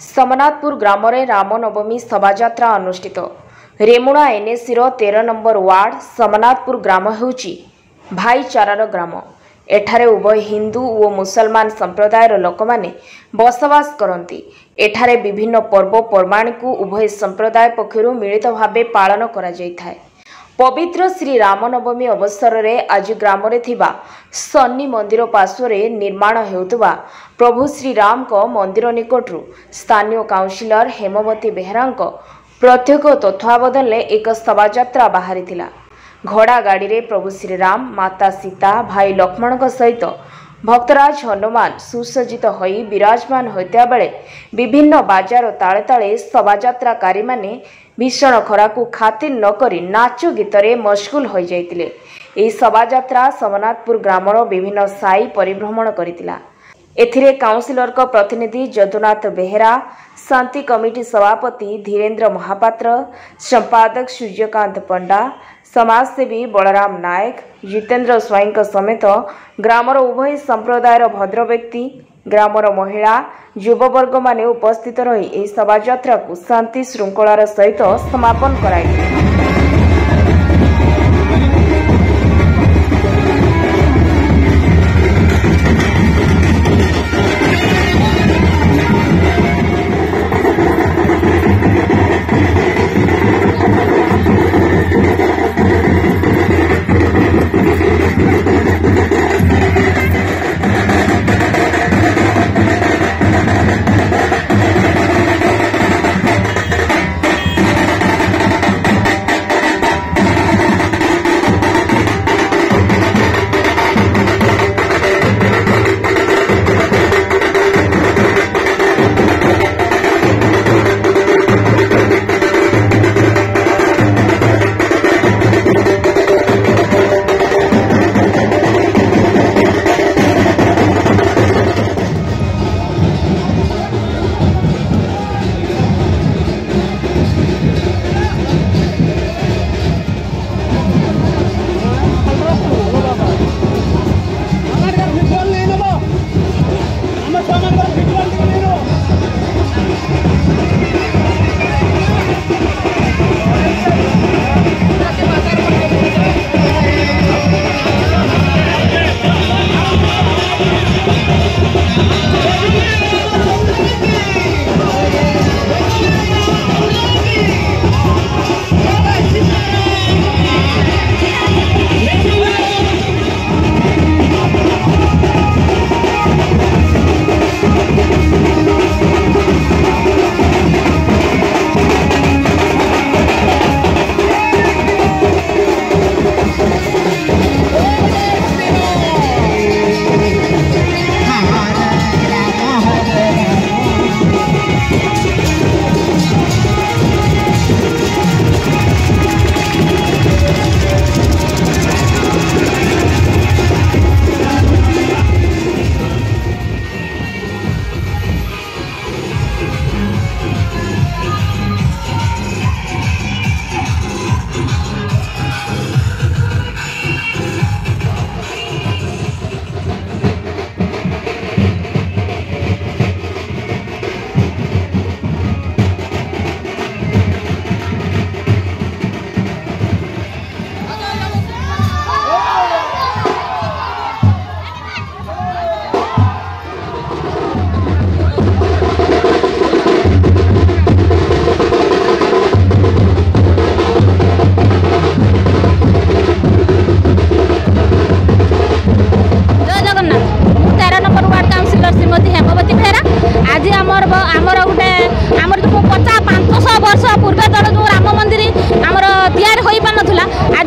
समनाथपुर ग्राम रामनवमी शोभायात्रा अनुष्ठित। Remuna NAC 13 number ward समनाथपुर ग्राम होउची भाईचारार ग्राम। एठारे उभय हिंदू और मुसलमान संप्रदायर लोक माने बसवास करती। एठारे विभिन्न पर्वपर्वाणी को उभय संप्रदाय पक्षरु मिलित भावे पालन करा जायथाय। पवित्र श्री रामनवमी अवसर में आज ग्राम शनि मंदिर पार्श्वे निर्माण हेउतबा प्रभु श्री राम को मंदिर निकटरू स्थानीय काउंसिलर हेमवती बेहरा प्रत्यक्ष तत्वावधान एक शोभायात्रा बाहरी। घोड़ा गाड़ी रे प्रभु श्री राम, माता सीता, भाई लक्ष्मण सहित भक्तराज हनुमान सुसज्जित होई विराजमान होता बेले विभिन्न बाजार ताले ताले शोभायात्राकारी माने भीषण खरा को खातिर नकरी नाच गीतरे मशगुल हो जाइतिले। एही शोभायात्रा समनाथपुर ग्रामर विभिन्न साई परिभ्रमण करितिला। एथिरे काउंसिलर को प्रतिनिधि जदुनाथ बेहरा, शांति कमिटी सभापति धीरेन्द्र महापात्र, संपादक सूर्यकांत पंडा, समाजसेवी बलराम नायक, जितेन्द्र स्वाई समेत ग्रामर उभय संप्रदायर भद्र व्यक्ति, ग्रामर महिला, युववर्ग माने उपस्थित रही एही शोभायात्रा को शांति श्रृंखलार सहित समापन कराई।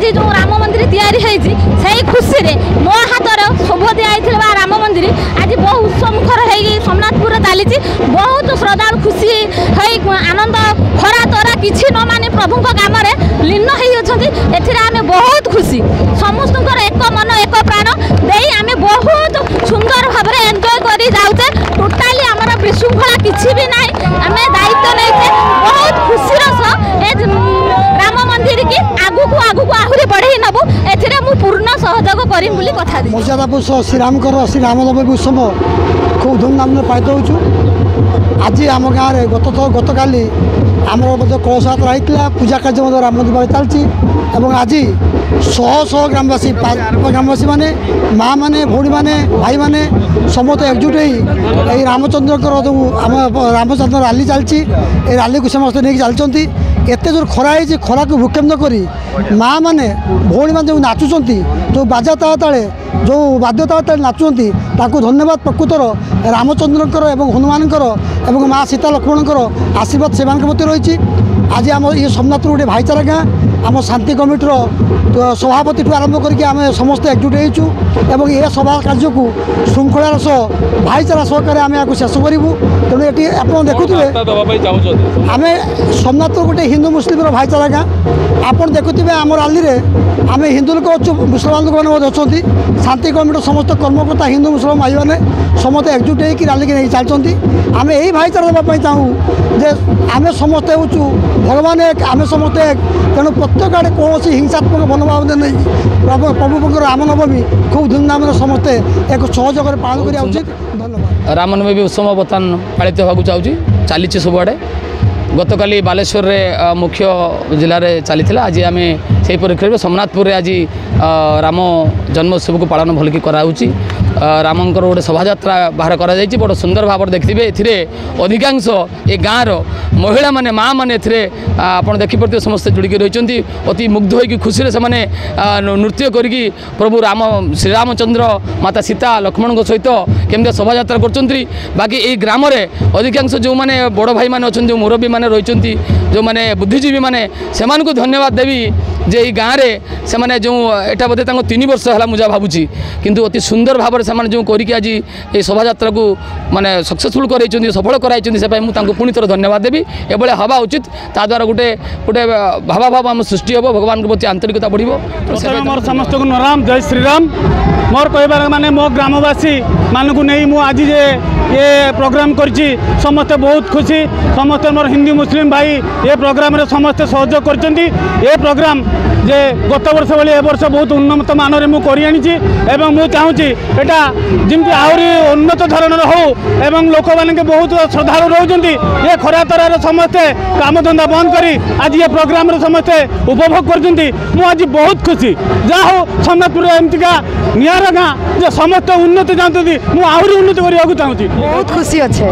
जो राम मंदिर तैयारी खुशी रे मो हाथ शुभ दिखाई राम मंदिर आज बहुत उत्सव मुखर हो समनाथपुर चली बहुत श्रद्धा खुशी आनंद खरा तरा किसी न मानी प्रभु काम में लीन होमें बहुत खुशी समस्त एक मन एक प्राण दे आम बहुत सुंदर भाव में एंजॉय कर जाऊे टोटाली आम विशृंखला किसी भी ना आम दायित्व नहीं बहुत खुशी राम मंदिर की आगु को आहरी बढ़े नबू ए पूर्ण सहयोग करी कथा मर्यादापुर श्रीराम श्री रामनवमी उत्सव खूब धूमधाम पालित हो। आज आम गाँव में गत काली आमर कलश यात्रा होता पूजा कार्य राम मंदिर चलती आज शह शह ग्रामवासी ग्रामवासी मैंने माँ मैंने भौणी मैंने भाई मैंने समस्त एकजुट हो रामचंद्र जो आम रामचंद्र रैली चलती रैली को समस्त नहीं चलती एत जोर खरा है खरा को भूकेन्द्र करी माँ मैंने भौणी मैंने जो नाचुंट जो बाजा ताले जो बाध्यता नाचुंट धन्यवाद प्रकृतर रामचंद्र एवं हनुमान एवं माँ सीता लक्ष्मण आशीर्वाद से रही आज आम ये सोमनाथ गोटे भाईचारा गाँ आम शांति कमिटर सभापति आरंभ करके आम समस्त एकजुट होती ये सभा कार्य को श्रृंखलार सह भाईचारा सहकार आम या शेष करूँ तेणु ये आप देखुए आम सोमनाथ गोटे हिंदू मुस्लिम भाईचारा गाँ आप देखुए आम रैली में आम हिंदू लोक अच्छु मुसलमान लोक मैंने अच्छा शांति कमिटी समस्त कर्मकर्ता हिंदू मुसलमान भाई मैंने समस्त एकजुट होकर रैली के नहीं चलती आम यही भाईचारा देवाई चाहूँ जे आम समस्ते हूँ भगवान एक आम समस्ते एक तेणु प्रत्येक आड़े कौन हिंसात्मक मनोभाव नहीं प्रभु रामनवमी खूब धूमधाम समस्ते एक सहयोग पालन करने उचित। धन्यवाद। रामनवमी उत्सव बर्तमान पालित होगा चाहिए चली सबुआड़े गतकाली बालेश्वर रे मुख्य जिले में चली आज आम से परिप्रेक्षी में सोमनाथपुर आज राम जन्मोत्सव को पालन भलि कराऊँगी रामंकर गोटे शोभायात्रा बाहर करा बड़ सुंदर भाव देखिए ए अधिकांश ए गाँव महिला माने माँ मैंने आप देखिपे समस्ते जुड़िकी रही अति मुग्ध होगी खुशी से नृत्य करी प्रभु राम श्रीरामचंद्र माता सीता लक्ष्मण सहित केमती शोभायात्रा कर बाकी ये ग्राम अधिकांश जो मैंने बड़ भाई मैंने अच्छा जो मुरब्बी मैंने रही जो मैंने बुद्धिजीवी मैंने से धन्यवाद देवी जे ये गाँव में से जो यहाँ बोधे 3 वर्ष है मुझे भावुची किंतु अति सुंदर भाव में जो करके आज ये शोभायात्रा को माने सक्सेसफुल कराई सफल कराई से मुझे पुणी थर धन्यवाद देवी एभले हवा उचित ता द्वारा गोटे गोटे भावाभाव आम सृष्टि हम भगवान के प्रति आंतरिकता बढ़ मोर समस्त को नराम जय श्रीराम मोर कहबार माने मो ग्रामवासी मानक नहीं मु आज जे ये प्रोग्राम करछि समस्त बहुत खुशी समस्त मोर हिंदू मुस्लिम भाई ये प्रोग्राम रे समस्त सहयोग करछन्ती ये प्रोग्राम जे गत वर्ष भली ए वर्ष बहुत उन्नत मानरे मु करि आनिछि एवं मु चाहूछि एटा जिमति आउरी उन्नत धरणर हो एवं लोक माने के बहुत श्रद्धालु रहउछन्ती ये खरा तरार समस्त काम धंदा बंद करी आज ये प्रोग्राम रे समस्त उपभोग करछन्ती मु आज बहुत खुशी जा हो सोमनाथपुर एमतिका नियारा गाँ जे समस्त उन्नति जानते मु आउरी उन्नति करिया चाहूछि बहुत खुशी अच्छे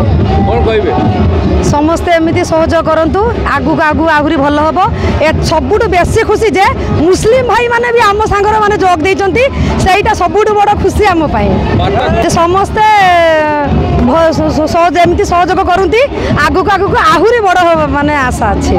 समस्ते एमती सहयोग करंतु आगु आगु आहुरी भल हम ए सबुठ बेसी खुशी जे मुस्लिम भाई माने भी आम सांगर माने जोग देइचंती सेटा सबुठ बड़ खुशी आम पाए समस्ते सहयोग एमती सहयोग करंती आगु आगु आहुरी बड़ माने आशा अच्छे।